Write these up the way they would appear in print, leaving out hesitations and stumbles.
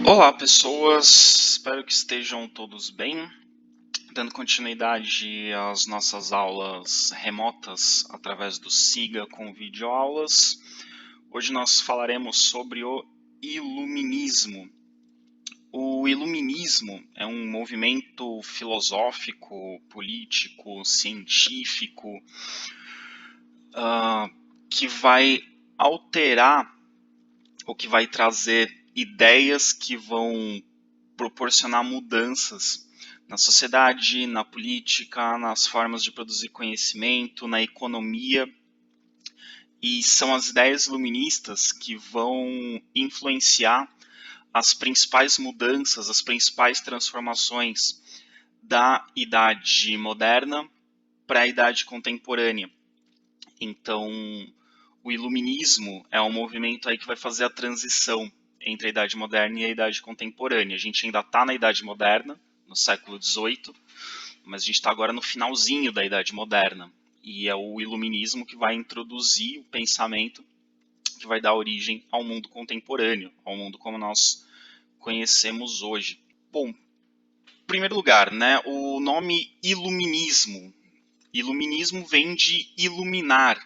Olá, pessoas. Espero que estejam todos bem. Dando continuidade às nossas aulas remotas através do Siga com videoaulas. Hoje nós falaremos sobre o Iluminismo. O Iluminismo é um movimento filosófico, político, científico que vai alterar ou que vai trazer ideias que vão proporcionar mudanças na sociedade, na política, nas formas de produzir conhecimento, na economia. E são as ideias iluministas que vão influenciar as principais mudanças, as principais transformações da Idade Moderna para a Idade Contemporânea. Então, o Iluminismo é um movimento aí que vai fazer a transição entre a Idade Moderna e a Idade Contemporânea. A gente ainda está na Idade Moderna, no século XVIII, mas a gente está agora no finalzinho da Idade Moderna. E é o Iluminismo que vai introduzir o pensamento que vai dar origem ao mundo contemporâneo, ao mundo como nós conhecemos hoje. Bom, em primeiro lugar, né, o nome Iluminismo. Iluminismo vem de iluminar,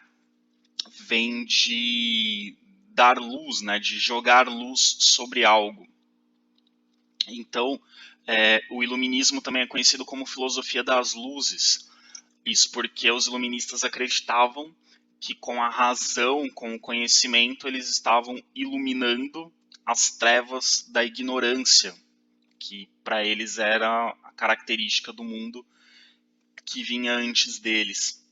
vem de dar luz, né, de jogar luz sobre algo. Então, o iluminismo também é conhecido como filosofia das luzes. Isso porque os iluministas acreditavam que com a razão, com o conhecimento, eles estavam iluminando as trevas da ignorância, que para eles era a característica do mundo que vinha antes deles.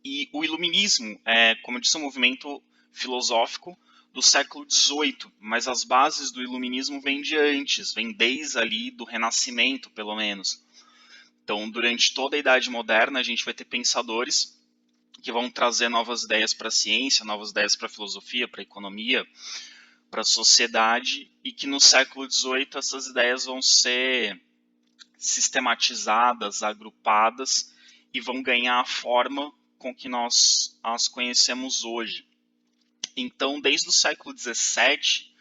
E o iluminismo é, como eu disse, um movimento filosófico do século XVIII, mas as bases do iluminismo vêm de antes, vêm desde ali do Renascimento, pelo menos. Então, durante toda a Idade Moderna, a gente vai ter pensadores que vão trazer novas ideias para a ciência, novas ideias para a filosofia, para a economia, para a sociedade, e que no século XVIII essas ideias vão ser sistematizadas, agrupadas, e vão ganhar a forma com que nós as conhecemos hoje. Então, desde o século XVII,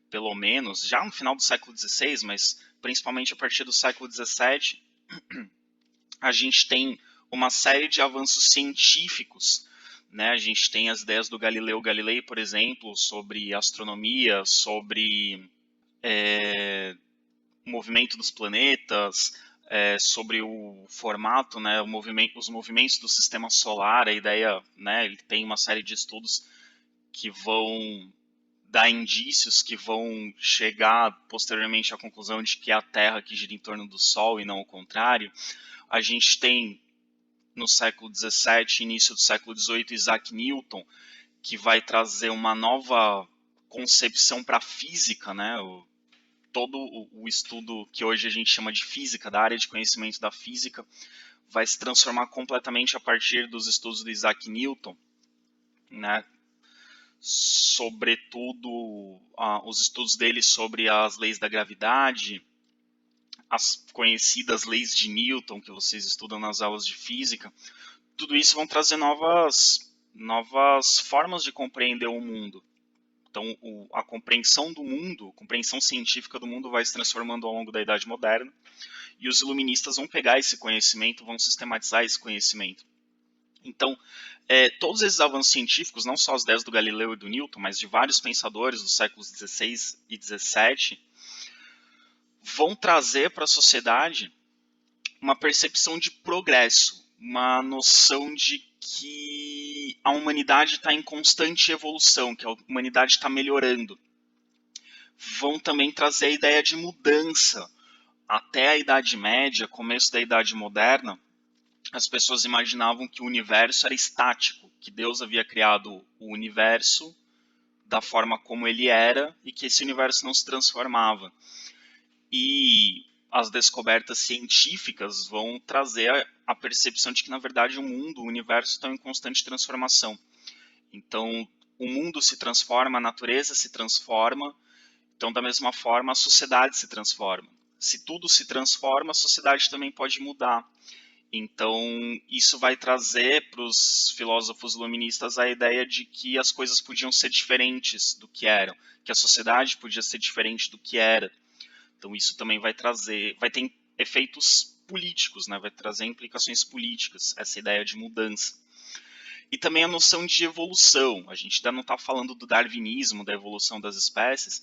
pelo menos, já no final do século XVI, mas principalmente a partir do século XVII, a gente tem uma série de avanços científicos, né? A gente tem as ideias do Galileu Galilei, por exemplo, sobre astronomia, sobre o movimento dos planetas, sobre o formato, né, os movimentos do sistema solar, a ideia, né, ele tem uma série de estudos que vão dar indícios, que vão chegar posteriormente à conclusão de que é a Terra que gira em torno do Sol e não o contrário. A gente tem no século XVII, início do século XVIII, Isaac Newton, que vai trazer uma nova concepção para a física, né? Todo o estudo que hoje a gente chama de física, da área de conhecimento da física, vai se transformar completamente a partir dos estudos do Isaac Newton, né? Sobretudo os estudos dele sobre as leis da gravidade, as conhecidas leis de Newton que vocês estudam nas aulas de física. Tudo isso vão trazer novas formas de compreender o mundo. Então, a compreensão do mundo, a compreensão científica do mundo vai se transformando ao longo da Idade Moderna, e os iluministas vão pegar esse conhecimento, vão sistematizar esse conhecimento. Então, todos esses avanços científicos, não só as ideias do Galileu e do Newton, mas de vários pensadores dos séculos XVI e XVII, vão trazer para a sociedade uma percepção de progresso, uma noção de que a humanidade está em constante evolução, que a humanidade está melhorando. Vão também trazer a ideia de mudança. Até a Idade Média, começo da Idade Moderna, as pessoas imaginavam que o universo era estático, que Deus havia criado o universo da forma como ele era e que esse universo não se transformava. E as descobertas científicas vão trazer a percepção de que, na verdade, o mundo, o universo estão em constante transformação. Então, o mundo se transforma, a natureza se transforma, então, da mesma forma, a sociedade se transforma. Se tudo se transforma, a sociedade também pode mudar. Então, isso vai trazer para os filósofos iluministas a ideia de que as coisas podiam ser diferentes do que eram, que a sociedade podia ser diferente do que era. Então, isso também vai ter efeitos políticos, né? Vai trazer implicações políticas, essa ideia de mudança. E também a noção de evolução. A gente ainda não está falando do darwinismo, da evolução das espécies,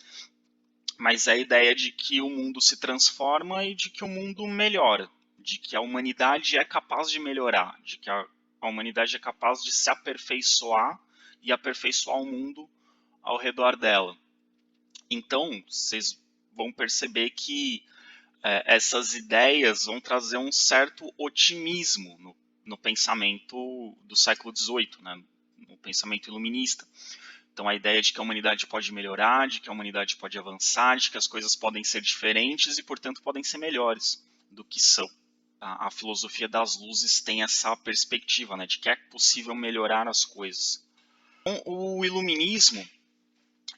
mas é a ideia de que o mundo se transforma e de que o mundo melhora, de que a humanidade é capaz de melhorar, de que a humanidade é capaz de se aperfeiçoar e aperfeiçoar o mundo ao redor dela. Então, vocês vão perceber que essas ideias vão trazer um certo otimismo no pensamento do século XVIII, né, no pensamento iluminista. Então, a ideia de que a humanidade pode melhorar, de que a humanidade pode avançar, de que as coisas podem ser diferentes e, portanto, podem ser melhores do que são. A filosofia das luzes tem essa perspectiva, né, de que é possível melhorar as coisas. Então, o iluminismo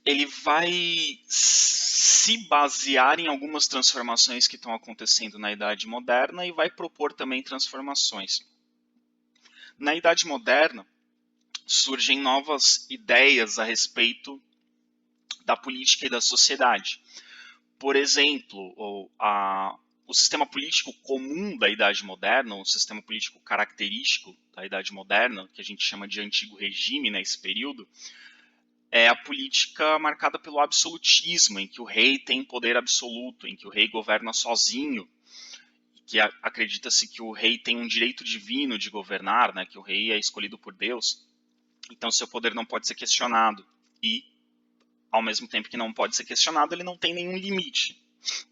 ele vai se basear em algumas transformações que estão acontecendo na Idade Moderna e vai propor também transformações. Na Idade Moderna, surgem novas ideias a respeito da política e da sociedade. Por exemplo, o sistema político comum da Idade Moderna, o sistema político característico da Idade Moderna, que a gente chama de antigo regime nesse período, é a política marcada pelo absolutismo, em que o rei tem poder absoluto, em que o rei governa sozinho, que acredita-se que o rei tem um direito divino de governar, né, que o rei é escolhido por Deus, então seu poder não pode ser questionado. E, ao mesmo tempo que não pode ser questionado, ele não tem nenhum limite.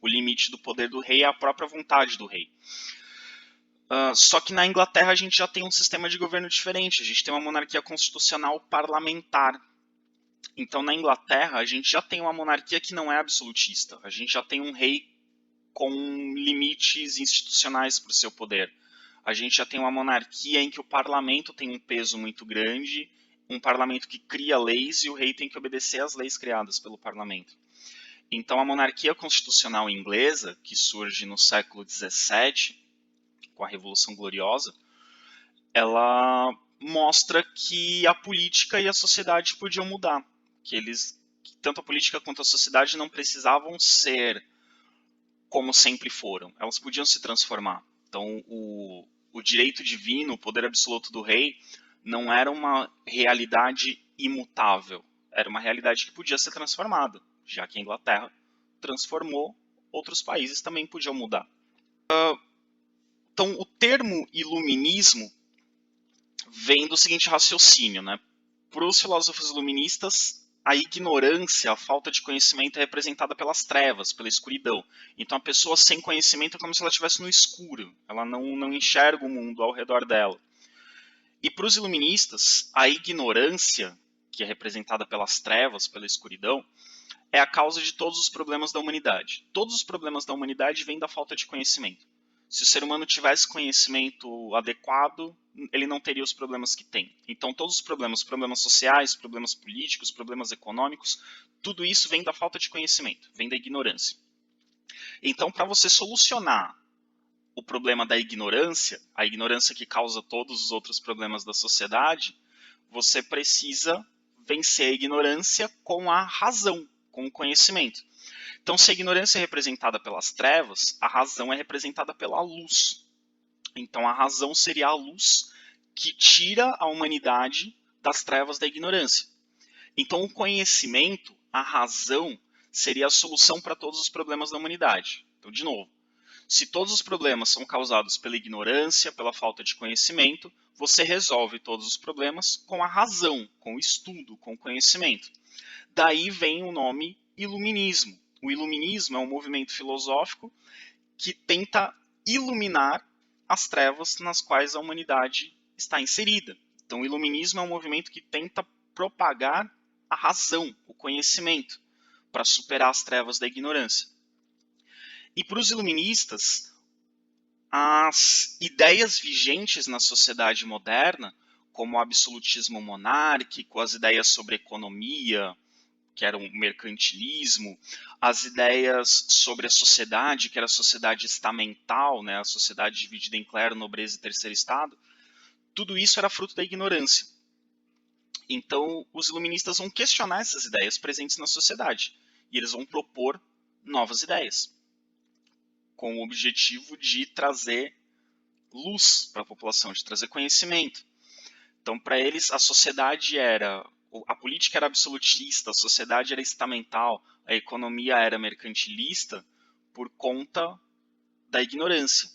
O limite do poder do rei é a própria vontade do rei. Só que na Inglaterra a gente já tem um sistema de governo diferente, a gente tem uma monarquia constitucional parlamentar. Então, na Inglaterra, a gente já tem uma monarquia que não é absolutista. A gente já tem um rei com limites institucionais para o seu poder. A gente já tem uma monarquia em que o parlamento tem um peso muito grande, um parlamento que cria leis e o rei tem que obedecer às leis criadas pelo parlamento. Então, a monarquia constitucional inglesa, que surge no século XVII, com a Revolução Gloriosa, ela mostra que a política e a sociedade podiam mudar, que tanto a política quanto a sociedade não precisavam ser como sempre foram, elas podiam se transformar. Então, o direito divino, o poder absoluto do rei, não era uma realidade imutável, era uma realidade que podia ser transformada, já que a Inglaterra transformou, outros países também podiam mudar. Então, o termo iluminismo vem do seguinte raciocínio, né? Para os filósofos iluministas, a ignorância, a falta de conhecimento é representada pelas trevas, pela escuridão. Então a pessoa sem conhecimento é como se ela estivesse no escuro, ela não enxerga o mundo ao redor dela. E para os iluministas, a ignorância, que é representada pelas trevas, pela escuridão, é a causa de todos os problemas da humanidade. Todos os problemas da humanidade vêm da falta de conhecimento. Se o ser humano tivesse conhecimento adequado, ele não teria os problemas que tem. Então, todos os problemas sociais, problemas políticos, problemas econômicos, tudo isso vem da falta de conhecimento, vem da ignorância. Então, para você solucionar o problema da ignorância, a ignorância que causa todos os outros problemas da sociedade, você precisa vencer a ignorância com a razão, com o conhecimento. Então, se a ignorância é representada pelas trevas, a razão é representada pela luz. Então, a razão seria a luz que tira a humanidade das trevas da ignorância. Então, o conhecimento, a razão, seria a solução para todos os problemas da humanidade. Então, de novo, se todos os problemas são causados pela ignorância, pela falta de conhecimento, você resolve todos os problemas com a razão, com o estudo, com o conhecimento. Daí vem o nome iluminismo. O iluminismo é um movimento filosófico que tenta iluminar as trevas nas quais a humanidade está inserida. Então, o iluminismo é um movimento que tenta propagar a razão, o conhecimento, para superar as trevas da ignorância. E para os iluministas, as ideias vigentes na sociedade moderna, como o absolutismo monárquico, as ideias sobre economia, que era o mercantilismo, as ideias sobre a sociedade, que era a sociedade estamental, né, a sociedade dividida em clero, nobreza e terceiro estado, tudo isso era fruto da ignorância. Então, os iluministas vão questionar essas ideias presentes na sociedade e eles vão propor novas ideias, com o objetivo de trazer luz para a população, de trazer conhecimento. Então, para eles, a política era absolutista, a sociedade era estamental, a economia era mercantilista por conta da ignorância.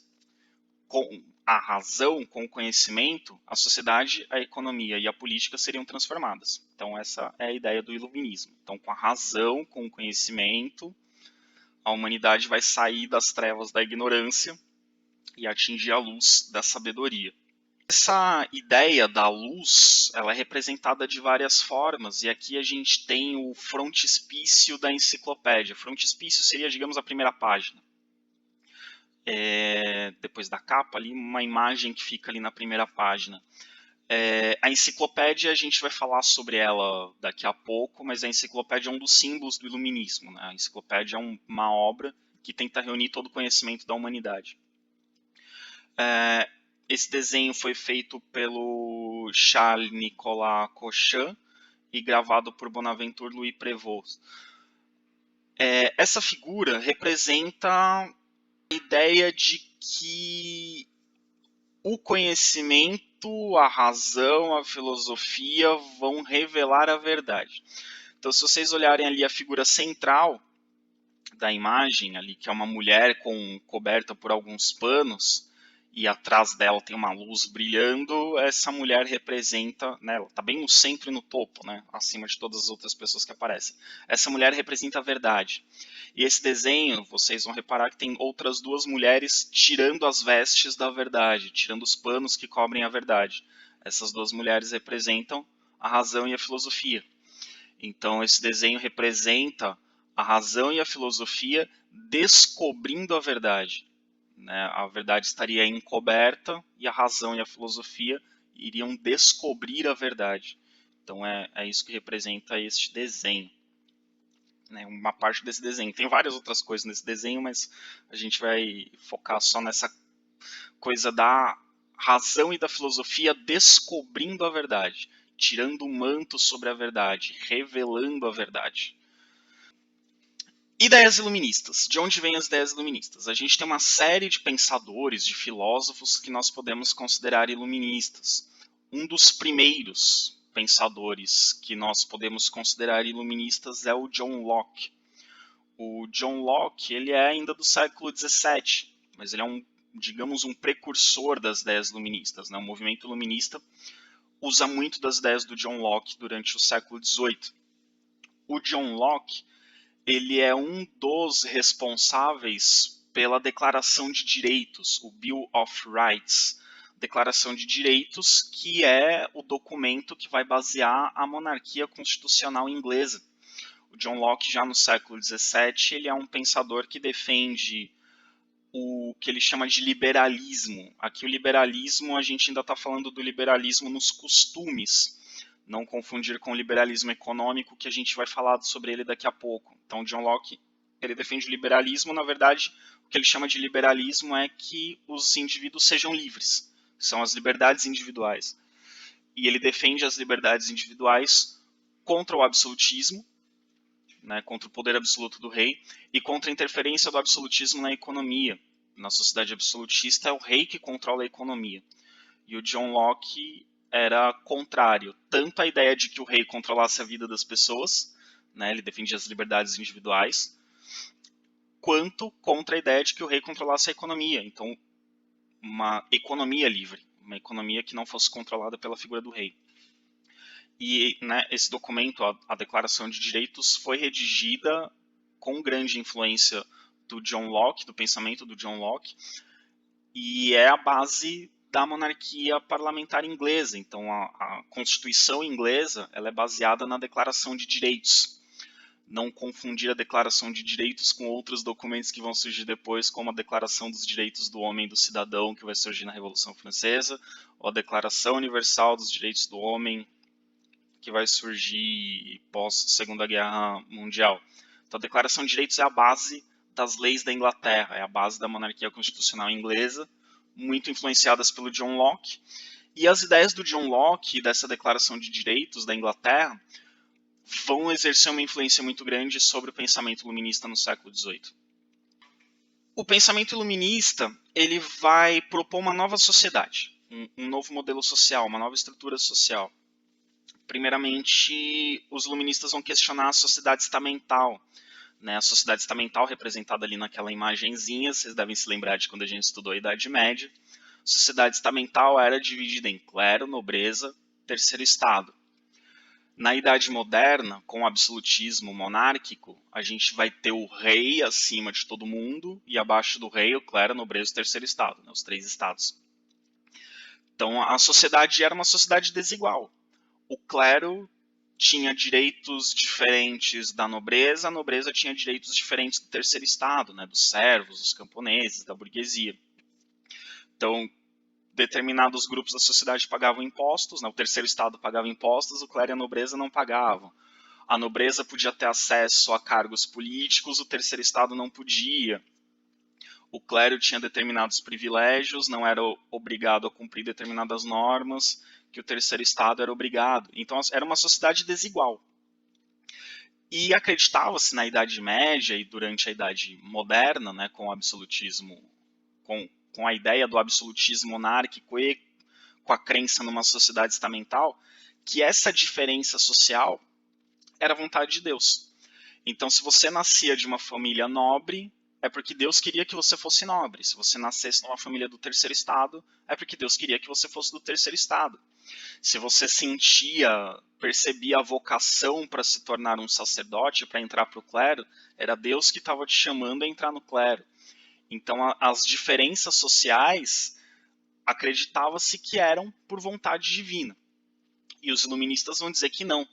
Com a razão, com o conhecimento, a sociedade, a economia e a política seriam transformadas. Então, essa é a ideia do iluminismo. Então, com a razão, com o conhecimento, a humanidade vai sair das trevas da ignorância e atingir a luz da sabedoria. Essa ideia da luz, ela é representada de várias formas, e aqui a gente tem o frontispício da enciclopédia. Frontispício seria, digamos, a primeira página. Depois da capa, ali, uma imagem que fica ali na primeira página. A enciclopédia, a gente vai falar sobre ela daqui a pouco, mas a enciclopédia é um dos símbolos do iluminismo, né? A enciclopédia é uma obra que tenta reunir todo o conhecimento da humanidade. Esse desenho foi feito pelo Charles-Nicolas Cochin e gravado por Bonaventure Louis Prévost. Essa figura representa a ideia de que o conhecimento, a razão, a filosofia vão revelar a verdade. Então, se vocês olharem ali a figura central da imagem, ali, que é uma mulher coberta por alguns panos, e atrás dela tem uma luz brilhando, essa mulher representa, né, ela está bem no centro e no topo, né, acima de todas as outras pessoas que aparecem. Essa mulher representa a verdade. E esse desenho, vocês vão reparar que tem outras duas mulheres tirando as vestes da verdade, tirando os panos que cobrem a verdade. Essas duas mulheres representam a razão e a filosofia. Então, esse desenho representa a razão e a filosofia descobrindo a verdade. Né? A verdade estaria encoberta e a razão e a filosofia iriam descobrir a verdade. Então é isso que representa este desenho. Né? Uma parte desse desenho. Tem várias outras coisas nesse desenho, mas a gente vai focar só nessa coisa da razão e da filosofia descobrindo a verdade, tirando o manto sobre a verdade, revelando a verdade. Ideias iluministas. De onde vêm as ideias iluministas? A gente tem uma série de pensadores, de filósofos que nós podemos considerar iluministas. Um dos primeiros pensadores que nós podemos considerar iluministas é o John Locke. O John Locke, ele é ainda do século XVII, mas ele é digamos, um precursor das ideias iluministas. Né? O movimento iluminista usa muito das ideias do John Locke durante o século XVIII. O John Locke, ele é um dos responsáveis pela Declaração de Direitos, o Bill of Rights. Declaração de Direitos, que é o documento que vai basear a monarquia constitucional inglesa. O John Locke, já no século XVII, ele é um pensador que defende o que ele chama de liberalismo. Aqui o liberalismo, a gente ainda está falando do liberalismo nos costumes, não confundir com o liberalismo econômico, que a gente vai falar sobre ele daqui a pouco. Então, John Locke, ele defende o liberalismo. Na verdade, o que ele chama de liberalismo é que os indivíduos sejam livres. São as liberdades individuais. E ele defende as liberdades individuais contra o absolutismo, né, contra o poder absoluto do rei, e contra a interferência do absolutismo na economia. Na sociedade absolutista, é o rei que controla a economia. E o John Locke era contrário, tanto à ideia de que o rei controlasse a vida das pessoas, né, ele defendia as liberdades individuais, quanto contra a ideia de que o rei controlasse a economia. Então, uma economia livre, uma economia que não fosse controlada pela figura do rei. E né, esse documento, a Declaração de Direitos, foi redigida com grande influência do John Locke, do pensamento do John Locke, e é a base da monarquia parlamentar inglesa. Então, a Constituição inglesa, ela é baseada na Declaração de Direitos. Não confundir a Declaração de Direitos com outros documentos que vão surgir depois, como a Declaração dos Direitos do Homem e do Cidadão, que vai surgir na Revolução Francesa, ou a Declaração Universal dos Direitos do Homem, que vai surgir pós Segunda Guerra Mundial. Então a Declaração de Direitos é a base das leis da Inglaterra, é a base da monarquia constitucional inglesa, muito influenciadas pelo John Locke. E as ideias do John Locke e dessa Declaração de Direitos da Inglaterra vão exercer uma influência muito grande sobre o pensamento iluminista no século XVIII. O pensamento iluminista ele vai propor uma nova sociedade, um novo modelo social, uma nova estrutura social. Primeiramente, os iluministas vão questionar a sociedade estamental, né? A sociedade estamental representada ali naquela imagenzinha, vocês devem se lembrar de quando a gente estudou a Idade Média. A sociedade estamental era dividida em clero, nobreza, terceiro estado. Na Idade Moderna, com o absolutismo monárquico, a gente vai ter o rei acima de todo mundo e abaixo do rei o clero, a nobreza e o terceiro estado, né, os três estados. Então a sociedade era uma sociedade desigual. O clero tinha direitos diferentes da nobreza, a nobreza tinha direitos diferentes do terceiro estado, né, dos servos, dos camponeses, da burguesia. Então determinados grupos da sociedade pagavam impostos, né? O terceiro estado pagava impostos, o clero e a nobreza não pagavam. A nobreza podia ter acesso a cargos políticos, o terceiro estado não podia. O clero tinha determinados privilégios, não era obrigado a cumprir determinadas normas, que o terceiro estado era obrigado. Então era uma sociedade desigual. E acreditava-se na Idade Média e durante a Idade Moderna, né, com o absolutismo, com a ideia do absolutismo monárquico e com a crença numa sociedade estamental, que essa diferença social era a vontade de Deus. Então, se você nascia de uma família nobre, é porque Deus queria que você fosse nobre. Se você nascesse numa família do terceiro estado, é porque Deus queria que você fosse do terceiro estado. Se você percebia a vocação para se tornar um sacerdote, para entrar para o clero, era Deus que estava te chamando a entrar no clero. Então, as diferenças sociais acreditava-se que eram por vontade divina. E os iluministas vão dizer que não.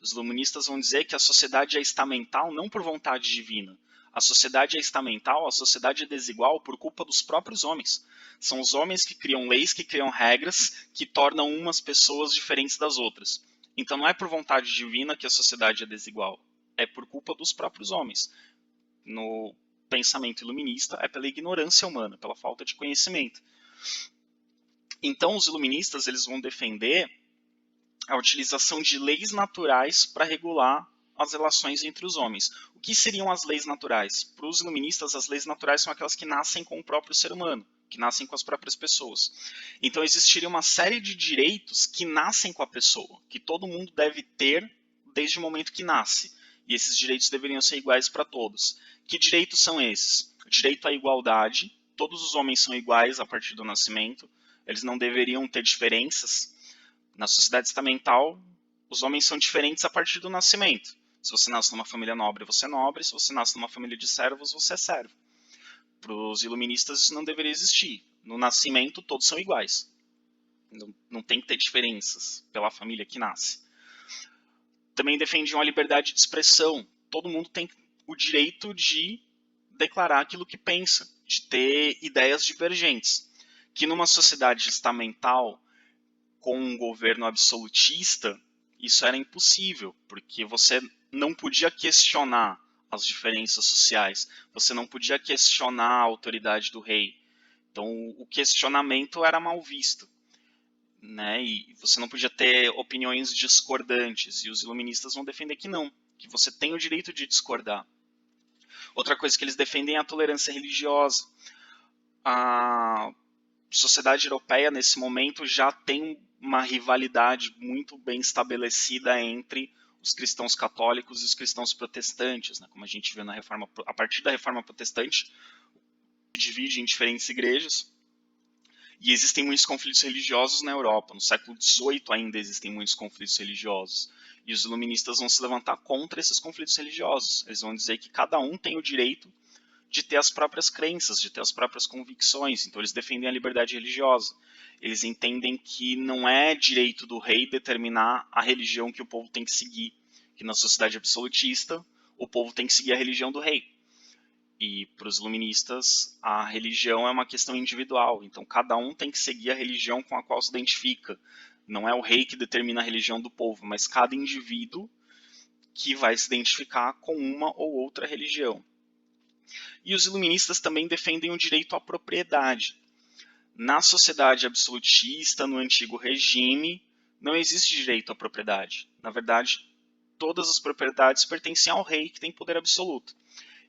Os iluministas vão dizer que a sociedade é estamental não por vontade divina. A sociedade é estamental, a sociedade é desigual por culpa dos próprios homens. São os homens que criam leis, que criam regras, que tornam umas pessoas diferentes das outras. Então não é por vontade divina que a sociedade é desigual. É por culpa dos próprios homens. No pensamento iluminista, é pela ignorância humana, pela falta de conhecimento. Então os iluministas eles vão defender a utilização de leis naturais para regular as relações entre os homens. O que seriam as leis naturais? Para os iluministas, as leis naturais são aquelas que nascem com o próprio ser humano, que nascem com as próprias pessoas. Então existiria uma série de direitos que nascem com a pessoa, que todo mundo deve ter desde o momento que nasce. E esses direitos deveriam ser iguais para todos. Que direitos são esses? O direito à igualdade. Todos os homens são iguais a partir do nascimento. Eles não deveriam ter diferenças. Na sociedade estamental, os homens são diferentes a partir do nascimento. Se você nasce numa família nobre, você é nobre. Se você nasce numa família de servos, você é servo. Para os iluministas, isso não deveria existir. No nascimento, todos são iguais. Não tem que ter diferenças pela família que nasce. Também defendiam a liberdade de expressão. Todo mundo tem o direito de declarar aquilo que pensa, de ter ideias divergentes. Que numa sociedade estamental, com um governo absolutista, isso era impossível, porque você não podia questionar as diferenças sociais, você não podia questionar a autoridade do rei. Então o questionamento era mal visto, né? E você não podia ter opiniões discordantes, e os iluministas vão defender que não, que você tem o direito de discordar. Outra coisa que eles defendem é a tolerância religiosa. A sociedade europeia, nesse momento, já tem uma rivalidade muito bem estabelecida entre os cristãos católicos e os cristãos protestantes, né? Como a gente viu a partir da Reforma Protestante, divide em diferentes igrejas, e existem muitos conflitos religiosos na Europa. No século XVIII ainda existem muitos conflitos religiosos, e os iluministas vão se levantar contra esses conflitos religiosos. Eles vão dizer que cada um tem o direito de ter as próprias crenças, de ter as próprias convicções. Então eles defendem a liberdade religiosa. Eles entendem que não é direito do rei determinar a religião que o povo tem que seguir, que na sociedade absolutista o povo tem que seguir a religião do rei. E para os iluministas a religião é uma questão individual, então cada um tem que seguir a religião com a qual se identifica. Não é o rei que determina a religião do povo, mas cada indivíduo que vai se identificar com uma ou outra religião. E os iluministas também defendem o direito à propriedade. Na sociedade absolutista, no antigo regime, não existe direito à propriedade. Na verdade, todas as propriedades pertencem ao rei, que tem poder absoluto.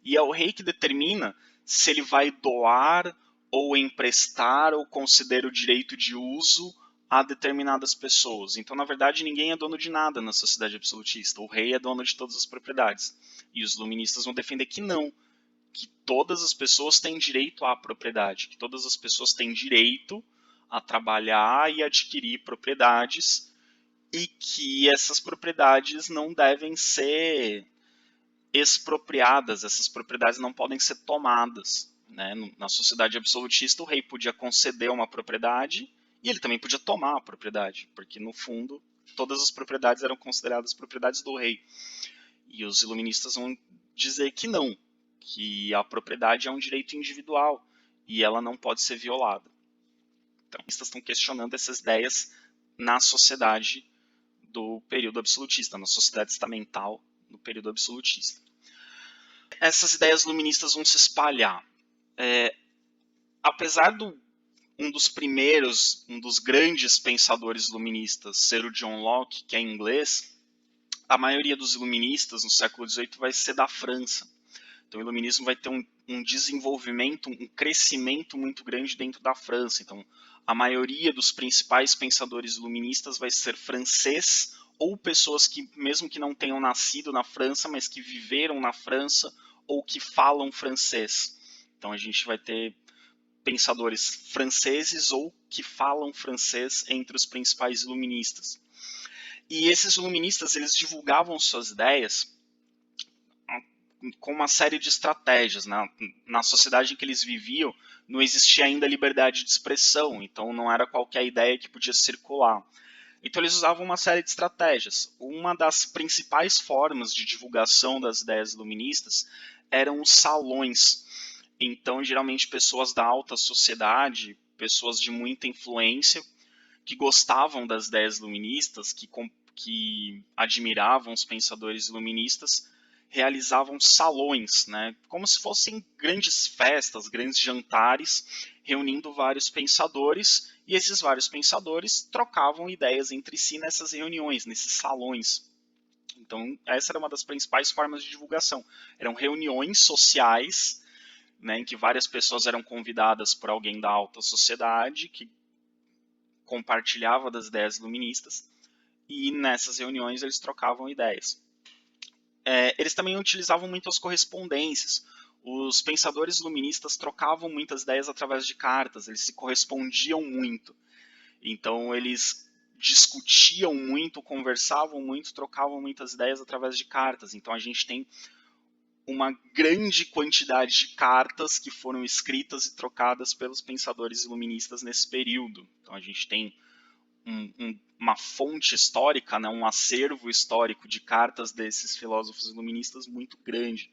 E é o rei que determina se ele vai doar ou emprestar ou conceder o direito de uso a determinadas pessoas. Então, na verdade, ninguém é dono de nada na sociedade absolutista. O rei é dono de todas as propriedades. E os iluministas vão defender que não, que todas as pessoas têm direito à propriedade, que todas as pessoas têm direito a trabalhar e adquirir propriedades e que essas propriedades não devem ser expropriadas, essas propriedades não podem ser tomadas. Né? Na sociedade absolutista, o rei podia conceder uma propriedade e ele também podia tomar a propriedade, porque no fundo todas as propriedades eram consideradas propriedades do rei. E os iluministas vão dizer que não, que a propriedade é um direito individual e ela não pode ser violada. Então, eles estão questionando essas ideias na sociedade do período absolutista, na sociedade estamental no período absolutista. Essas ideias iluministas vão se espalhar. Apesar um dos grandes pensadores iluministas ser o John Locke, que é inglês, a maioria dos iluministas no século XVIII vai ser da França. Então o iluminismo vai ter um desenvolvimento, um crescimento muito grande dentro da França. Então a maioria dos principais pensadores iluministas vai ser francês ou pessoas que, mesmo que não tenham nascido na França, mas que viveram na França ou que falam francês. Então a gente vai ter pensadores franceses ou que falam francês entre os principais iluministas. E esses iluministas, eles divulgavam suas ideias com uma série de estratégias. Na sociedade em que eles viviam, não existia ainda liberdade de expressão, então não era qualquer ideia que podia circular. Então eles usavam uma série de estratégias. Uma das principais formas de divulgação das ideias iluministas eram os salões. Então, geralmente, pessoas da alta sociedade, pessoas de muita influência, que gostavam das ideias iluministas, que admiravam os pensadores iluministas, realizavam salões, né, como se fossem grandes festas, grandes jantares, reunindo vários pensadores, e esses vários pensadores trocavam ideias entre si nessas reuniões, nesses salões. Então, essa era uma das principais formas de divulgação. Eram reuniões sociais, né, em que várias pessoas eram convidadas por alguém da alta sociedade, que compartilhava das ideias iluministas, e nessas reuniões eles trocavam ideias. Eles também utilizavam muitas correspondências. Os pensadores iluministas trocavam muitas ideias através de cartas, eles se correspondiam muito. Então eles discutiam muito, conversavam muito, trocavam muitas ideias através de cartas. Então a gente tem uma grande quantidade de cartas que foram escritas e trocadas pelos pensadores iluministas nesse período. Então a gente tem uma fonte histórica, né, um acervo histórico de cartas desses filósofos iluministas muito grande.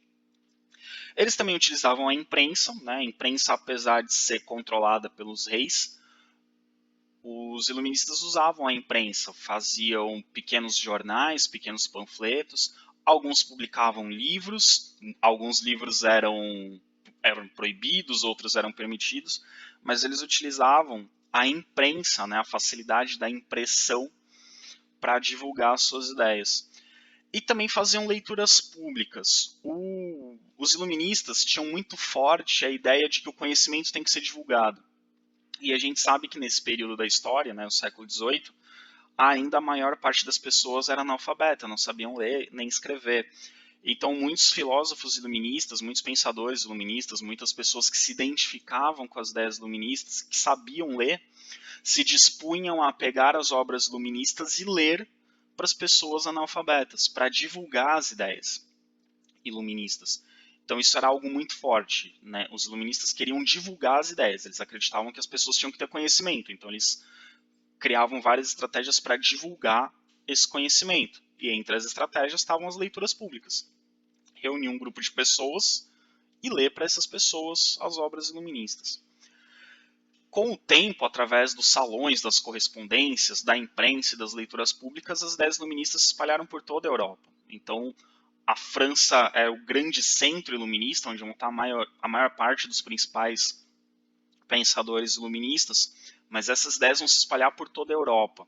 Eles também utilizavam a imprensa, né, a imprensa, apesar de ser controlada pelos reis, os iluministas usavam a imprensa, faziam pequenos jornais, pequenos panfletos, alguns publicavam livros, alguns livros eram proibidos, outros eram permitidos, mas eles utilizavam a imprensa, né, a facilidade da impressão para divulgar suas ideias. E também faziam leituras públicas. Os iluministas tinham muito forte a ideia de que o conhecimento tem que ser divulgado. E a gente sabe que nesse período da história, né, o século XVIII, ainda a maior parte das pessoas era analfabeta, não sabiam ler nem escrever. Então, muitos filósofos iluministas, muitos pensadores iluministas, muitas pessoas que se identificavam com as ideias iluministas, que sabiam ler, se dispunham a pegar as obras iluministas e ler para as pessoas analfabetas, para divulgar as ideias iluministas. Então isso era algo muito forte, né? Os iluministas queriam divulgar as ideias, eles acreditavam que as pessoas tinham que ter conhecimento, então eles criavam várias estratégias para divulgar esse conhecimento. E entre as estratégias estavam as leituras públicas. Reunir um grupo de pessoas e ler para essas pessoas as obras iluministas. Com o tempo, através dos salões, das correspondências, da imprensa e das leituras públicas, as ideias iluministas se espalharam por toda a Europa. Então, a França é o grande centro iluminista, onde está a maior parte dos principais pensadores iluministas, mas essas ideias vão se espalhar por toda a Europa.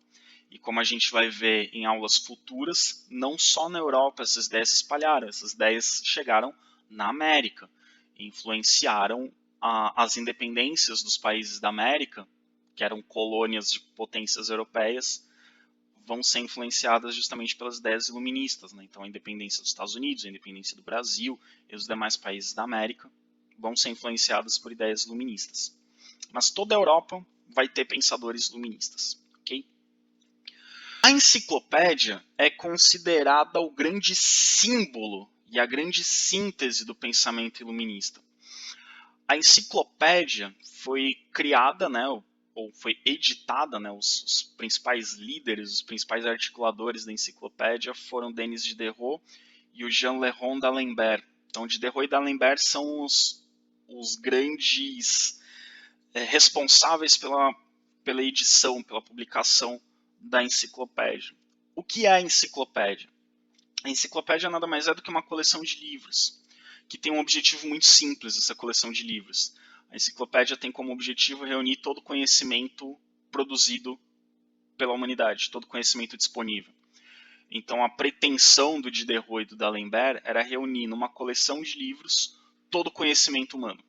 E como a gente vai ver em aulas futuras, não só na Europa essas ideias se espalharam, essas ideias chegaram na América, e influenciaram as independências dos países da América, que eram colônias de potências europeias, vão ser influenciadas justamente pelas ideias iluministas. Né? Então a independência dos Estados Unidos, a independência do Brasil e os demais países da América vão ser influenciadas por ideias iluministas. Mas toda a Europa vai ter pensadores iluministas. Okay? A enciclopédia é considerada o grande símbolo e a grande síntese do pensamento iluminista. A enciclopédia foi criada, né, ou foi editada, né, os principais líderes, os principais articuladores da enciclopédia foram Denis Diderot e o Jean-Léon d'Alembert. Então, Diderot e d'Alembert são os grandes responsáveis pela edição, pela publicação da enciclopédia. O que é a enciclopédia? A enciclopédia nada mais é do que uma coleção de livros, que tem um objetivo muito simples, essa coleção de livros. A enciclopédia tem como objetivo reunir todo o conhecimento produzido pela humanidade, todo o conhecimento disponível. Então a pretensão do Diderot e do D'Alembert era reunir numa coleção de livros todo o conhecimento humano.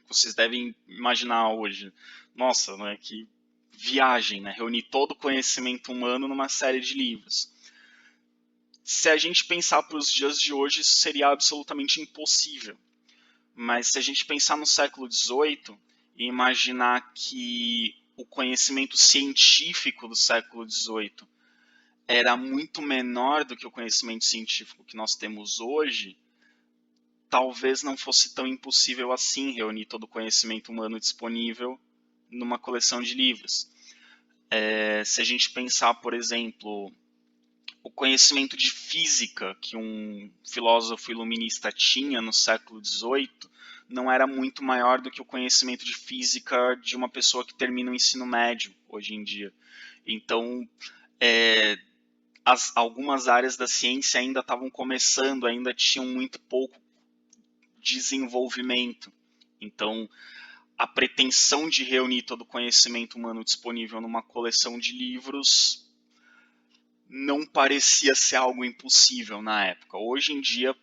Vocês devem imaginar hoje, nossa, né, que viagem, né, reunir todo o conhecimento humano numa série de livros. Se a gente pensar para os dias de hoje, isso seria absolutamente impossível. Mas se a gente pensar no século XVIII e imaginar que o conhecimento científico do século XVIII era muito menor do que o conhecimento científico que nós temos hoje, talvez não fosse tão impossível assim reunir todo o conhecimento humano disponível numa coleção de livros. Se a gente pensar, por exemplo, o conhecimento de física que um filósofo iluminista tinha no século XVIII não era muito maior do que o conhecimento de física de uma pessoa que termina o ensino médio hoje em dia. Então, algumas áreas da ciência ainda estavam começando, ainda tinham muito pouco desenvolvimento. Então, a pretensão de reunir todo o conhecimento humano disponível numa coleção de livros não parecia ser algo impossível na época. Hoje em dia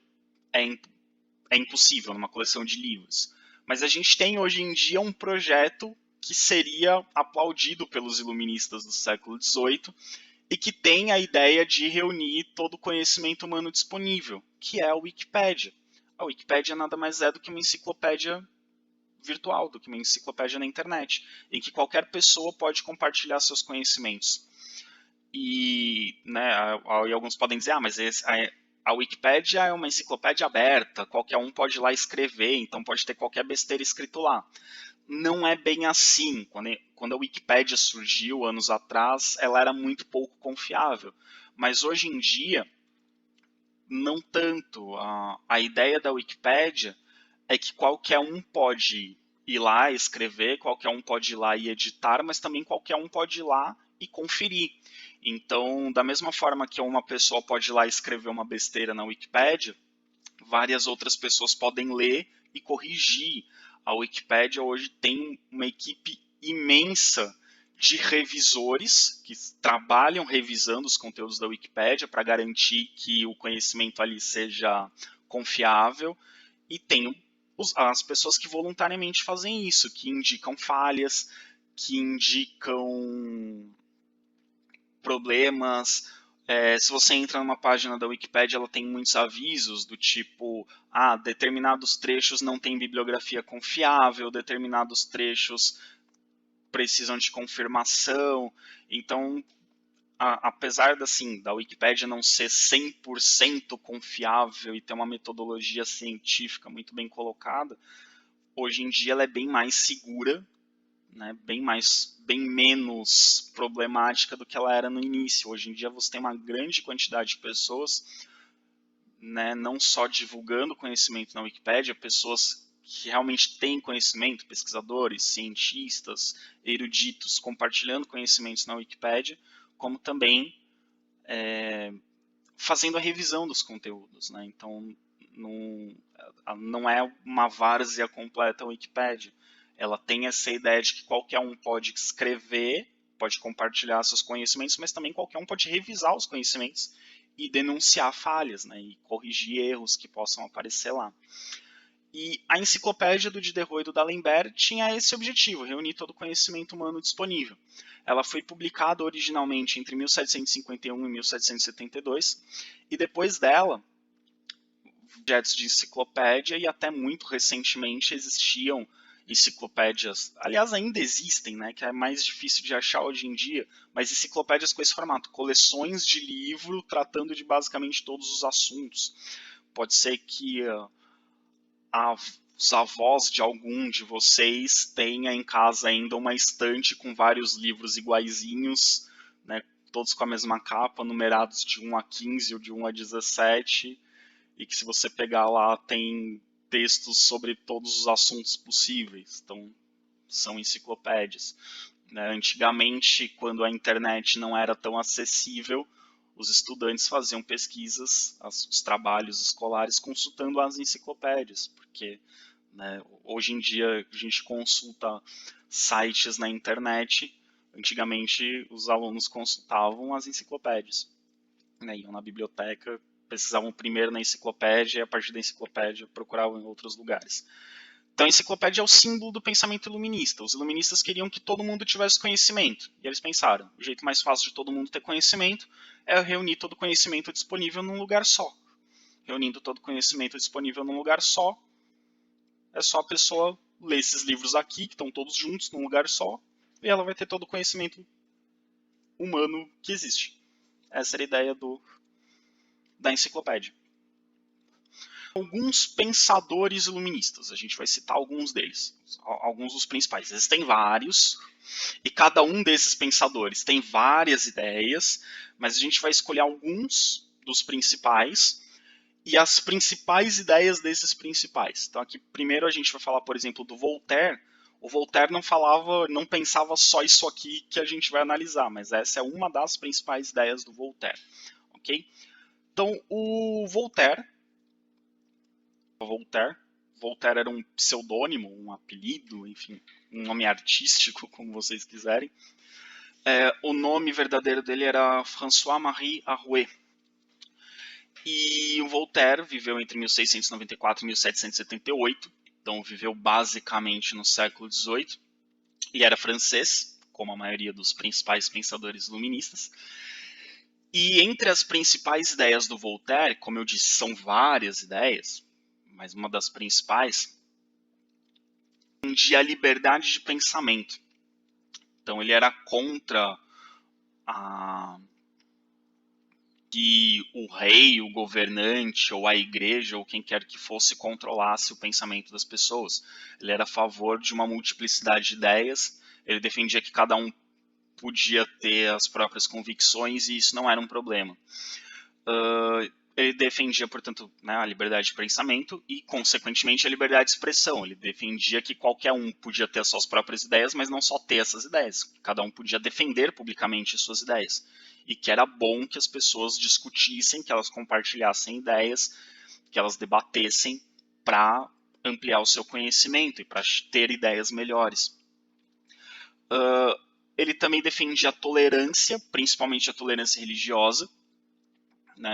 é impossível numa coleção de livros. Mas a gente tem hoje em dia um projeto que seria aplaudido pelos iluministas do século XVIII e que tem a ideia de reunir todo o conhecimento humano disponível, que é a Wikipédia. A Wikipédia nada mais é do que uma enciclopédia virtual, do que uma enciclopédia na internet, em que qualquer pessoa pode compartilhar seus conhecimentos. E, né, e alguns podem dizer, mas a Wikipédia é uma enciclopédia aberta, qualquer um pode ir lá escrever, então pode ter qualquer besteira escrito lá. Não é bem assim. Quando a Wikipédia surgiu, anos atrás, ela era muito pouco confiável. Mas hoje em dia, não tanto. A ideia da Wikipédia é que qualquer um pode ir lá e escrever, qualquer um pode ir lá e editar, mas também qualquer um pode ir lá e conferir. Então, da mesma forma que uma pessoa pode ir lá e escrever uma besteira na Wikipédia, várias outras pessoas podem ler e corrigir. A Wikipédia hoje tem uma equipe imensa de revisores que trabalham revisando os conteúdos da Wikipédia para garantir que o conhecimento ali seja confiável, e tem as pessoas que voluntariamente fazem isso, que indicam falhas, que indicam problemas. Se você entra numa página da Wikipédia, ela tem muitos avisos do tipo, determinados trechos não têm bibliografia confiável, determinados trechos precisam de confirmação. Então, apesar da Wikipédia não ser 100% confiável e ter uma metodologia científica muito bem colocada, hoje em dia ela é bem mais segura, né, bem menos problemática do que ela era no início. Hoje em dia você tem uma grande quantidade de pessoas, né, não só divulgando conhecimento na Wikipédia, pessoas que realmente têm conhecimento, pesquisadores, cientistas, eruditos, compartilhando conhecimentos na Wikipédia, como também fazendo a revisão dos conteúdos, né? Então, não é uma várzea completa a Wikipédia. Ela tem essa ideia de que qualquer um pode escrever, pode compartilhar seus conhecimentos, mas também qualquer um pode revisar os conhecimentos e denunciar falhas, né? E corrigir erros que possam aparecer lá. E a enciclopédia do Diderot e do D'Alembert tinha esse objetivo, reunir todo o conhecimento humano disponível. Ela foi publicada originalmente entre 1751 e 1772, e depois dela, objetos de enciclopédia, e até muito recentemente existiam enciclopédias, aliás ainda existem, né, que é mais difícil de achar hoje em dia, mas enciclopédias com esse formato, coleções de livro tratando de basicamente todos os assuntos. Pode ser que os avós de algum de vocês tenha em casa ainda uma estante com vários livros iguaizinhos, né, todos com a mesma capa, numerados de 1 a 15 ou de 1 a 17, e que se você pegar lá tem textos sobre todos os assuntos possíveis. Então, são enciclopédias. Antigamente, quando a internet não era tão acessível, os estudantes faziam pesquisas, os trabalhos escolares, consultando as enciclopédias, porque hoje em dia a gente consulta sites na internet, antigamente os alunos consultavam as enciclopédias, iam na biblioteca, pesquisavam primeiro na enciclopédia e a partir da enciclopédia procuravam em outros lugares. Então a enciclopédia é o símbolo do pensamento iluminista. Os iluministas queriam que todo mundo tivesse conhecimento. E eles pensaram, o jeito mais fácil de todo mundo ter conhecimento é reunir todo o conhecimento disponível num lugar só. Reunindo todo o conhecimento disponível num lugar só, é só a pessoa ler esses livros aqui, que estão todos juntos num lugar só, e ela vai ter todo o conhecimento humano que existe. Essa era a ideia da enciclopédia. Alguns pensadores iluministas, a gente vai citar alguns deles, alguns dos principais. Existem vários, e cada um desses pensadores tem várias ideias, mas a gente vai escolher alguns dos principais e as principais ideias desses principais. Então aqui primeiro a gente vai falar, por exemplo, do Voltaire. O Voltaire não pensava só isso aqui que a gente vai analisar, mas essa é uma das principais ideias do Voltaire, ok? Então o Voltaire era um pseudônimo, um apelido, enfim, um nome artístico, como vocês quiserem. O nome verdadeiro dele era François-Marie Arouet. E o Voltaire viveu entre 1694 e 1778, então viveu basicamente no século XVIII. Ele era francês, como a maioria dos principais pensadores iluministas. E entre as principais ideias do Voltaire, como eu disse, são várias ideias, mas uma das principais é a liberdade de pensamento. Então ele era contra que o rei, o governante, ou a igreja, ou quem quer que fosse, controlasse o pensamento das pessoas. Ele era a favor de uma multiplicidade de ideias, ele defendia que cada um podia ter as próprias convicções e isso não era um problema. Ele defendia, portanto, a liberdade de pensamento e, consequentemente, a liberdade de expressão. Ele defendia que qualquer um podia ter as suas próprias ideias, mas não só ter essas ideias. Cada um podia defender publicamente as suas ideias. E que era bom que as pessoas discutissem, que elas compartilhassem ideias, que elas debatessem para ampliar o seu conhecimento e para ter ideias melhores. Ele também defendia a tolerância, principalmente a tolerância religiosa.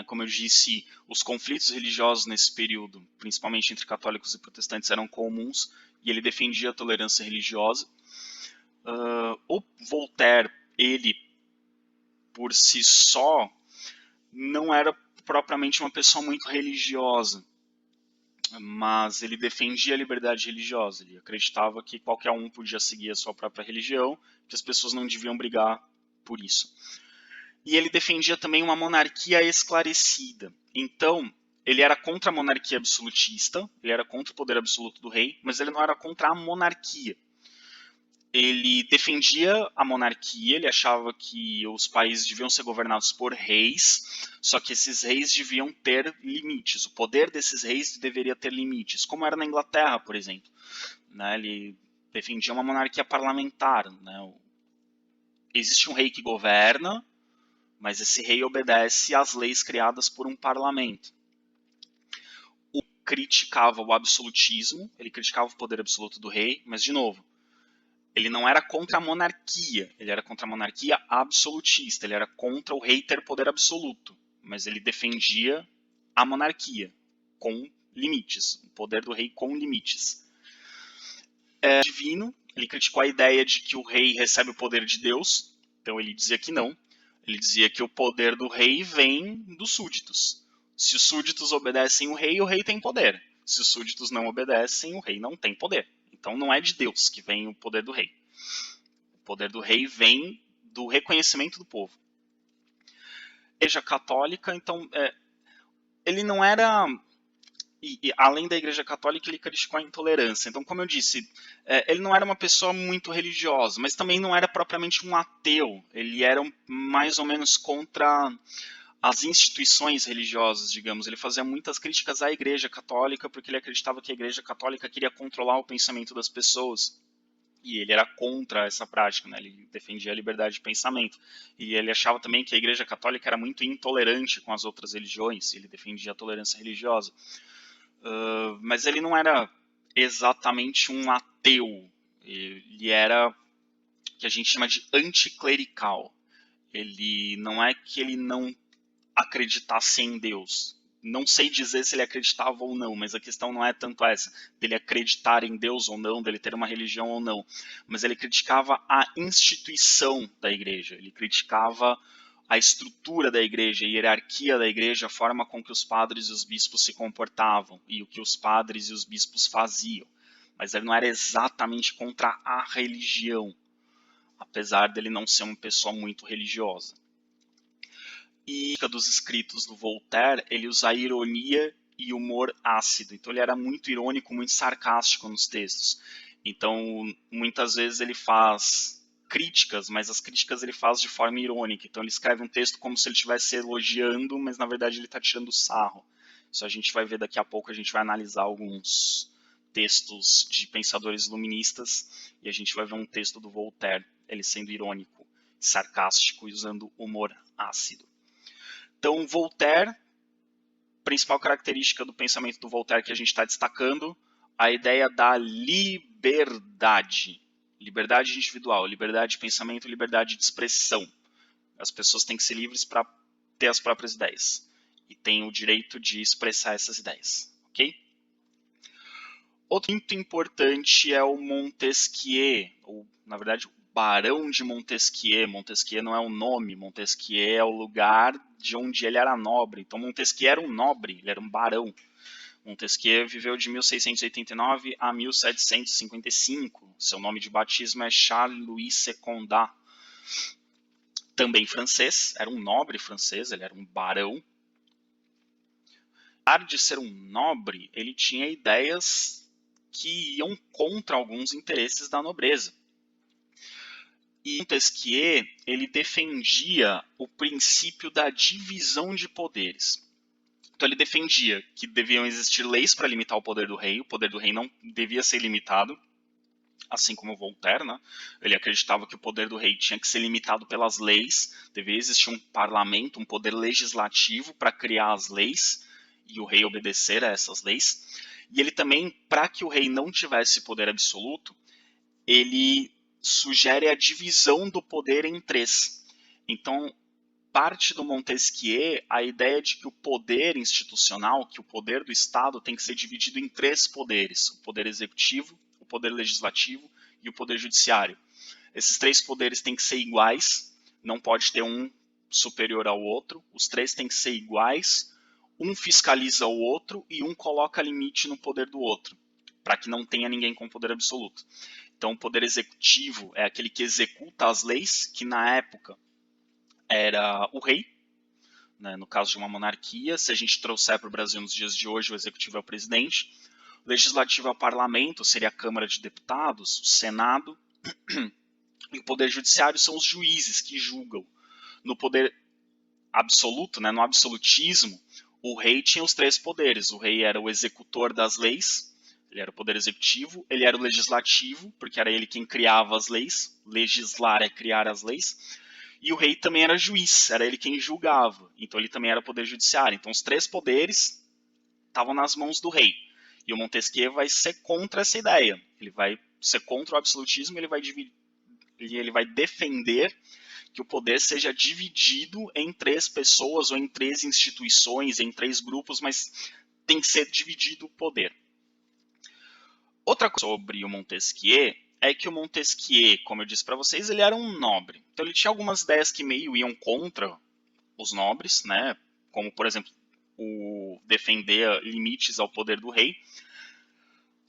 Como eu disse, os conflitos religiosos nesse período, principalmente entre católicos e protestantes, eram comuns, e ele defendia a tolerância religiosa. O Voltaire, ele, por si só, não era propriamente uma pessoa muito religiosa, mas ele defendia a liberdade religiosa. Ele acreditava que qualquer um podia seguir a sua própria religião, que as pessoas não deviam brigar por isso. E ele defendia também uma monarquia esclarecida. Então, ele era contra a monarquia absolutista, ele era contra o poder absoluto do rei, mas ele não era contra a monarquia. ele defendia a monarquia, ele achava que os países deviam ser governados por reis, só que esses reis deviam ter limites, o poder desses reis deveria ter limites, como era na Inglaterra, por exemplo. Né? Ele defendia uma monarquia parlamentar. Né? Existe um rei que governa, mas esse rei obedece às leis criadas por um parlamento. Criticava o absolutismo, ele criticava o poder absoluto do rei, mas, de novo, ele não era contra a monarquia, ele era contra a monarquia absolutista, ele era contra o rei ter poder absoluto, mas ele defendia a monarquia com limites, o poder do rei com limites. Divino, ele criticou a ideia de que o rei recebe o poder de Deus, então ele dizia que não, ele dizia que o poder do rei vem dos súditos. Se os súditos obedecem o rei tem poder. Se os súditos não obedecem, o rei não tem poder. Então não é de Deus que vem o poder do rei. O poder do rei vem do reconhecimento do povo. A Igreja Católica, então, ele não era... E além da Igreja Católica, ele criticou a intolerância. Então, como eu disse, ele não era uma pessoa muito religiosa, mas também não era propriamente um ateu. Ele era mais ou menos contra as instituições religiosas, digamos. Ele fazia muitas críticas à Igreja Católica, porque ele acreditava que a Igreja Católica queria controlar o pensamento das pessoas. E ele era contra essa prática, né? Ele defendia a liberdade de pensamento. E ele achava também que a Igreja Católica era muito intolerante com as outras religiões, ele defendia a tolerância religiosa. Mas ele não era exatamente um ateu, ele era o que a gente chama de anticlerical. Ele não é que ele não acreditasse em Deus. Não sei dizer se ele acreditava ou não, mas a questão não é tanto essa, dele acreditar em Deus ou não, dele ter uma religião ou não. Mas ele criticava a instituição da igreja, ele criticava a estrutura da igreja, a hierarquia da igreja, a forma com que os padres e os bispos se comportavam e o que os padres e os bispos faziam. Mas ele não era exatamente contra a religião, apesar dele não ser uma pessoa muito religiosa. E dos escritos do Voltaire, ele usa ironia e humor ácido. Então ele era muito irônico, muito sarcástico nos textos. Então, muitas vezes ele faz críticas, mas as críticas ele faz de forma irônica. Então ele escreve um texto como se ele estivesse elogiando, mas na verdade ele está tirando sarro. Isso a gente vai ver daqui a pouco, a gente vai analisar alguns textos de pensadores iluministas e a gente vai ver um texto do Voltaire, ele sendo irônico, sarcástico e usando humor ácido. Então, Voltaire, principal característica do pensamento do Voltaire que a gente está destacando, a ideia da liberdade. Liberdade individual, liberdade de pensamento, liberdade de expressão. As pessoas têm que ser livres para ter as próprias ideias. E têm o direito de expressar essas ideias. Ok? Outro muito importante é o Montesquieu, ou, na verdade, o Barão de Montesquieu. Montesquieu não é o nome, Montesquieu é o lugar de onde ele era nobre. Então Montesquieu era um nobre, ele era um barão. Montesquieu viveu de 1689 a 1755. Seu nome de batismo é Charles-Louis Secondat. Também francês, era um nobre francês, ele era um barão. Apesar de ser um nobre, ele tinha ideias que iam contra alguns interesses da nobreza. E Montesquieu, ele defendia o princípio da divisão de poderes. Então ele defendia que deviam existir leis para limitar o poder do rei não devia ser limitado, assim como Voltaire, né? Ele acreditava que o poder do rei tinha que ser limitado pelas leis, deveria existir um parlamento, um poder legislativo para criar as leis e o rei obedecer a essas leis. E ele também, para que o rei não tivesse poder absoluto, ele sugere a divisão do poder em três. Então, parte do Montesquieu a ideia de que o poder institucional, que o poder do Estado tem que ser dividido em três poderes: o poder executivo, o poder legislativo e o poder judiciário. Esses três poderes têm que ser iguais, não pode ter um superior ao outro, os três têm que ser iguais, um fiscaliza o outro e um coloca limite no poder do outro, para que não tenha ninguém com poder absoluto. Então, o poder executivo é aquele que executa as leis, que na época era o rei, né, no caso de uma monarquia. Se a gente trouxer para o Brasil nos dias de hoje, o executivo é o presidente. O legislativo é o parlamento, seria a Câmara de Deputados, o Senado. E o poder judiciário são os juízes que julgam. No poder absoluto, né, no absolutismo, o rei tinha os 3 poderes. O rei era o executor das leis, ele era o poder executivo, ele era o legislativo, porque era ele quem criava as leis, legislar é criar as leis, e o rei também era juiz, era ele quem julgava, então ele também era o poder judiciário. Então os 3 poderes estavam nas mãos do rei. E o Montesquieu vai ser contra essa ideia. Ele vai ser contra o absolutismo, ele vai defender que o poder seja dividido em 3 pessoas ou em 3 instituições, em 3 grupos, mas tem que ser dividido o poder. Outra coisa sobre o Montesquieu é que o Montesquieu, como eu disse para vocês, ele era um nobre. Então ele tinha algumas ideias que meio iam contra os nobres, né? Como, por exemplo, o defender limites ao poder do rei.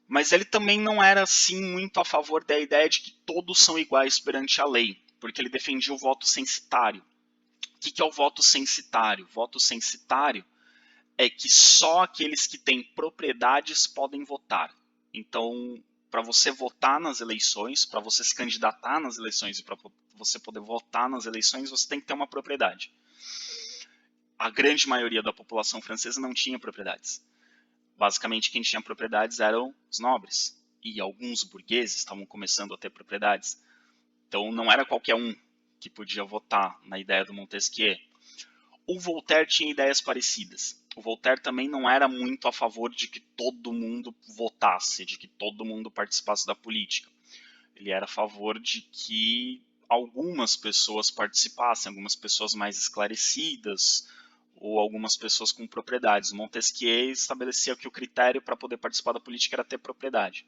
Mas ele também não era assim muito a favor da ideia de que todos são iguais perante a lei, porque ele defendia o voto censitário. O que é o voto censitário? O voto censitário é que só aqueles que têm propriedades podem votar. Então, para você votar nas eleições, para você se candidatar nas eleições e para você poder votar nas eleições, você tem que ter uma propriedade. A grande maioria da população francesa não tinha propriedades. Basicamente, quem tinha propriedades eram os nobres. E alguns burgueses estavam começando a ter propriedades. Então, não era qualquer um que podia votar na ideia do Montesquieu. O Voltaire tinha ideias parecidas. O Voltaire também não era muito a favor de que todo mundo votasse, de que todo mundo participasse da política. Ele era a favor de que algumas pessoas participassem, algumas pessoas mais esclarecidas, ou algumas pessoas com propriedades. O Montesquieu estabelecia que o critério para poder participar da política era ter propriedade.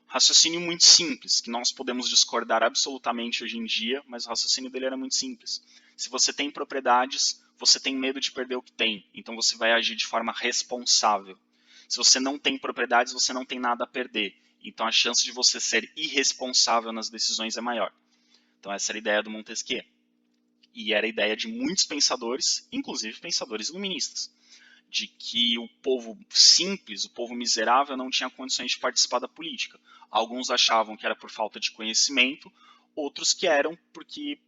Raciocínio muito simples, que nós podemos discordar absolutamente hoje em dia, mas o raciocínio dele era muito simples. Se você tem propriedades, você tem medo de perder o que tem, então você vai agir de forma responsável. Se você não tem propriedades, você não tem nada a perder, então a chance de você ser irresponsável nas decisões é maior. Então essa era a ideia do Montesquieu. E era a ideia de muitos pensadores, inclusive pensadores iluministas, de que o povo simples, o povo miserável, não tinha condições de participar da política. Alguns achavam que era por falta de conhecimento, outros que eram porque,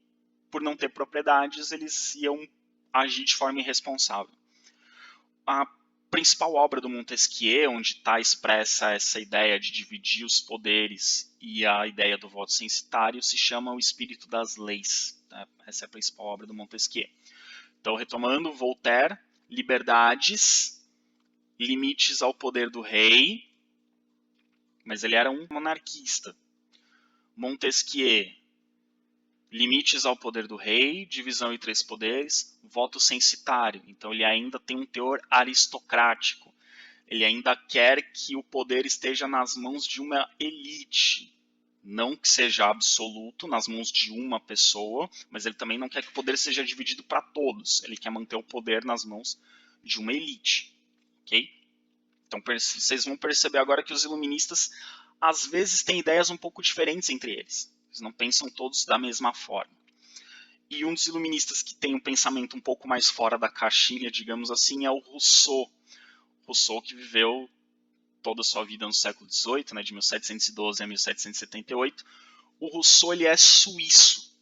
por não ter propriedades, eles iam agir de forma irresponsável. A principal obra do Montesquieu, onde está expressa essa ideia de dividir os poderes e a ideia do voto censitário, se chama O Espírito das Leis. Essa é a principal obra do Montesquieu. Então, retomando, Voltaire, liberdades, limites ao poder do rei, mas ele era um monarquista. Montesquieu, limites ao poder do rei, divisão em 3 poderes, voto censitário. Então ele ainda tem um teor aristocrático. Ele ainda quer que o poder esteja nas mãos de uma elite. Não que seja absoluto, nas mãos de uma pessoa, mas ele também não quer que o poder seja dividido para todos. Ele quer manter o poder nas mãos de uma elite. Ok? Então vocês vão perceber agora que os iluministas às vezes têm ideias um pouco diferentes entre eles. Eles não pensam todos da mesma forma. E um dos iluministas que tem um pensamento um pouco mais fora da caixinha, digamos assim, é o Rousseau. Rousseau, que viveu toda a sua vida no século XVIII, né, de 1712 a 1778. O Rousseau ele é suíço.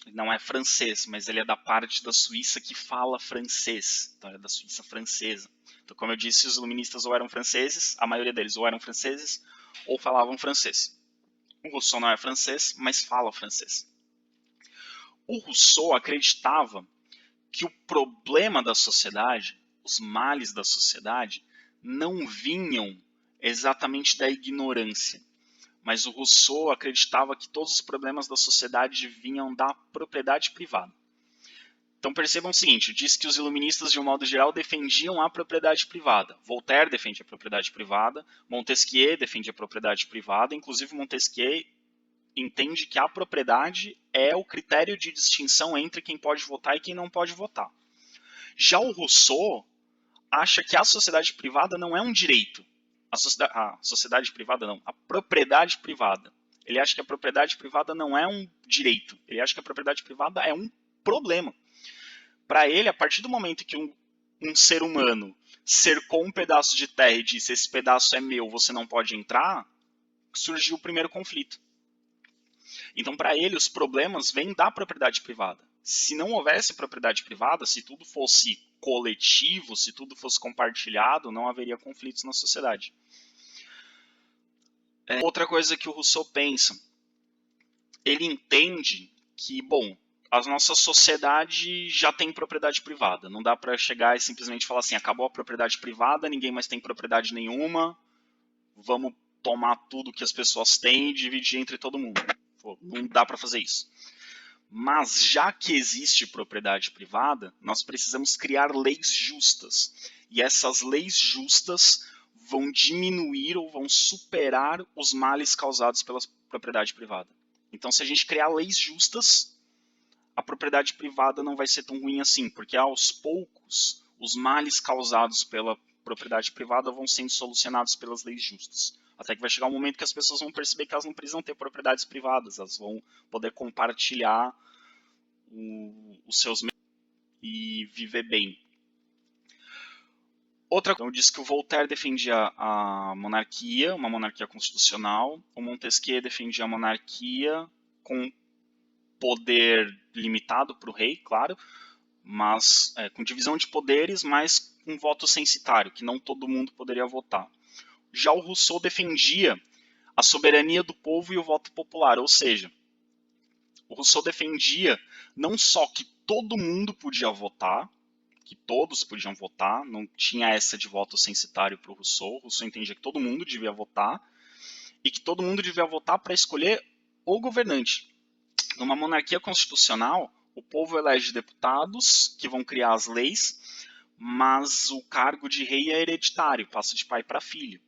Ele não é francês, mas ele é da parte da Suíça que fala francês. Então ele é da Suíça francesa. Então, como eu disse, os iluministas ou eram franceses, a maioria deles ou eram franceses ou falavam francês. O Rousseau não é francês, mas fala francês. O Rousseau acreditava que o problema da sociedade, os males da sociedade, não vinham exatamente da ignorância, mas o Rousseau acreditava que todos os problemas da sociedade vinham da propriedade privada. Então percebam o seguinte, diz que os iluministas de um modo geral defendiam a propriedade privada. Voltaire defende a propriedade privada, Montesquieu defende a propriedade privada, inclusive Montesquieu entende que a propriedade é o critério de distinção entre quem pode votar e quem não pode votar. Já o Rousseau acha que a sociedade privada não é um direito. A sociedade privada não, a propriedade privada. Ele acha que a propriedade privada não é um direito. Ele acha que a propriedade privada é um problema. Para ele, a partir do momento que um ser humano cercou um pedaço de terra e disse esse pedaço é meu, você não pode entrar, surgiu o primeiro conflito. Então, para ele, os problemas vêm da propriedade privada. Se não houvesse propriedade privada, se tudo fosse coletivo, se tudo fosse compartilhado, não haveria conflitos na sociedade. Outra coisa que o Rousseau pensa, ele entende que, bom, a nossa sociedade já tem propriedade privada. Não dá para chegar e simplesmente falar assim, acabou a propriedade privada, ninguém mais tem propriedade nenhuma, vamos tomar tudo que as pessoas têm e dividir entre todo mundo. Não dá para fazer isso. Mas já que existe propriedade privada, nós precisamos criar leis justas. E essas leis justas vão diminuir ou vão superar os males causados pela propriedade privada. Então, se a gente criar leis justas, a propriedade privada não vai ser tão ruim assim, porque aos poucos os males causados pela propriedade privada vão sendo solucionados pelas leis justas. Até que vai chegar um momento que as pessoas vão perceber que elas não precisam ter propriedades privadas, elas vão poder compartilhar os seus meios e viver bem. Outra coisa, diz que o Voltaire defendia a monarquia, uma monarquia constitucional, o Montesquieu defendia a monarquia com poder limitado para o rei, claro, mas com divisão de poderes, mas com voto censitário, que não todo mundo poderia votar. Já o Rousseau defendia a soberania do povo e o voto popular, ou seja, o Rousseau defendia não só que todo mundo podia votar, que todos podiam votar, não tinha essa de voto censitário para o Rousseau. O Rousseau entendia que todo mundo devia votar e que todo mundo devia votar para escolher o governante. Numa monarquia constitucional, o povo elege deputados que vão criar as leis, mas o cargo de rei é hereditário, passa de pai para filho.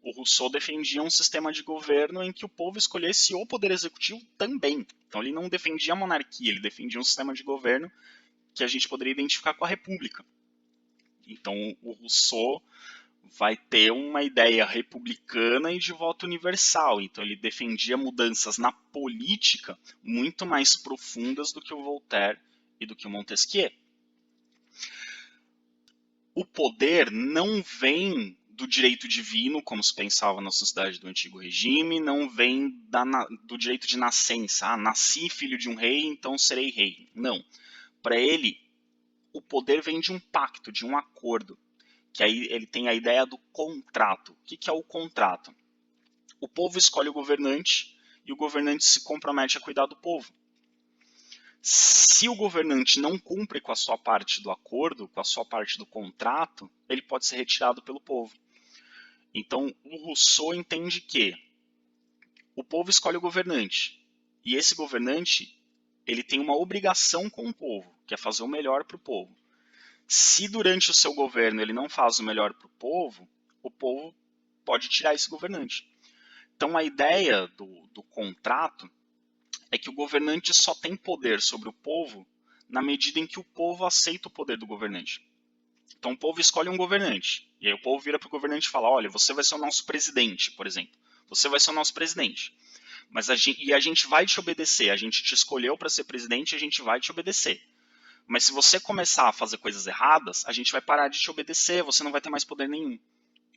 O Rousseau defendia um sistema de governo em que o povo escolhesse o poder executivo também. Então ele não defendia a monarquia, ele defendia um sistema de governo que a gente poderia identificar com a república. Então o Rousseau vai ter uma ideia republicana e de voto universal. Então ele defendia mudanças na política muito mais profundas do que o Voltaire e do que o Montesquieu. O poder não vem do direito divino, como se pensava na sociedade do antigo regime, não vem do direito de nascença. Ah, nasci filho de um rei, então serei rei. Não. Para ele, o poder vem de um pacto, de um acordo, que aí ele tem a ideia do contrato. O que é o contrato? O povo escolhe o governante e o governante se compromete a cuidar do povo. Se o governante não cumpre com a sua parte do acordo, com a sua parte do contrato, ele pode ser retirado pelo povo. Então, o Rousseau entende que o povo escolhe o governante e esse governante ele tem uma obrigação com o povo, que é fazer o melhor para o povo. Se durante o seu governo ele não faz o melhor para o povo pode tirar esse governante. Então a ideia do contrato é que o governante só tem poder sobre o povo na medida em que o povo aceita o poder do governante. Então o povo escolhe um governante, e aí o povo vira para o governante e fala, olha, você vai ser o nosso presidente, por exemplo. Você vai ser o nosso presidente. Mas a gente vai te obedecer, a gente te escolheu para ser presidente e a gente vai te obedecer. Mas se você começar a fazer coisas erradas, a gente vai parar de te obedecer, você não vai ter mais poder nenhum.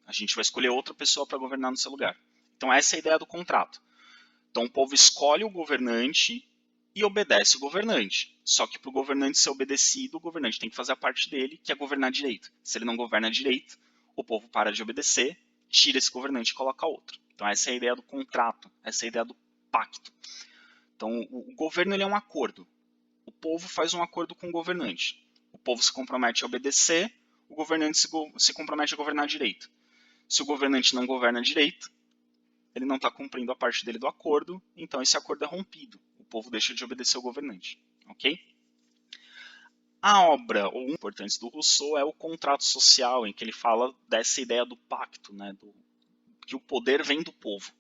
A gente vai escolher outra pessoa para governar no seu lugar. Então essa é a ideia do contrato. Então o povo escolhe o governante e obedece o governante. Só que para o governante ser obedecido, o governante tem que fazer a parte dele, que é governar direito. Se ele não governa direito, o povo para de obedecer, tira esse governante e coloca outro. Então essa é a ideia do contrato, essa é a ideia do pacto. Então o governo ele é um acordo. O povo faz um acordo com o governante. O povo se compromete a obedecer, o governante se compromete a governar direito. Se o governante não governa direito, ele não está cumprindo a parte dele do acordo, então esse acordo é rompido. O povo deixa de obedecer ao governante. Ok? A obra, ou importante do Rousseau, é o Contrato Social, em que ele fala dessa ideia do pacto, né, que o poder vem do povo.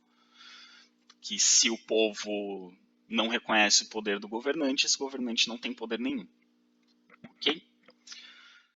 Que se o povo não reconhece o poder do governante, esse governante não tem poder nenhum. Ok?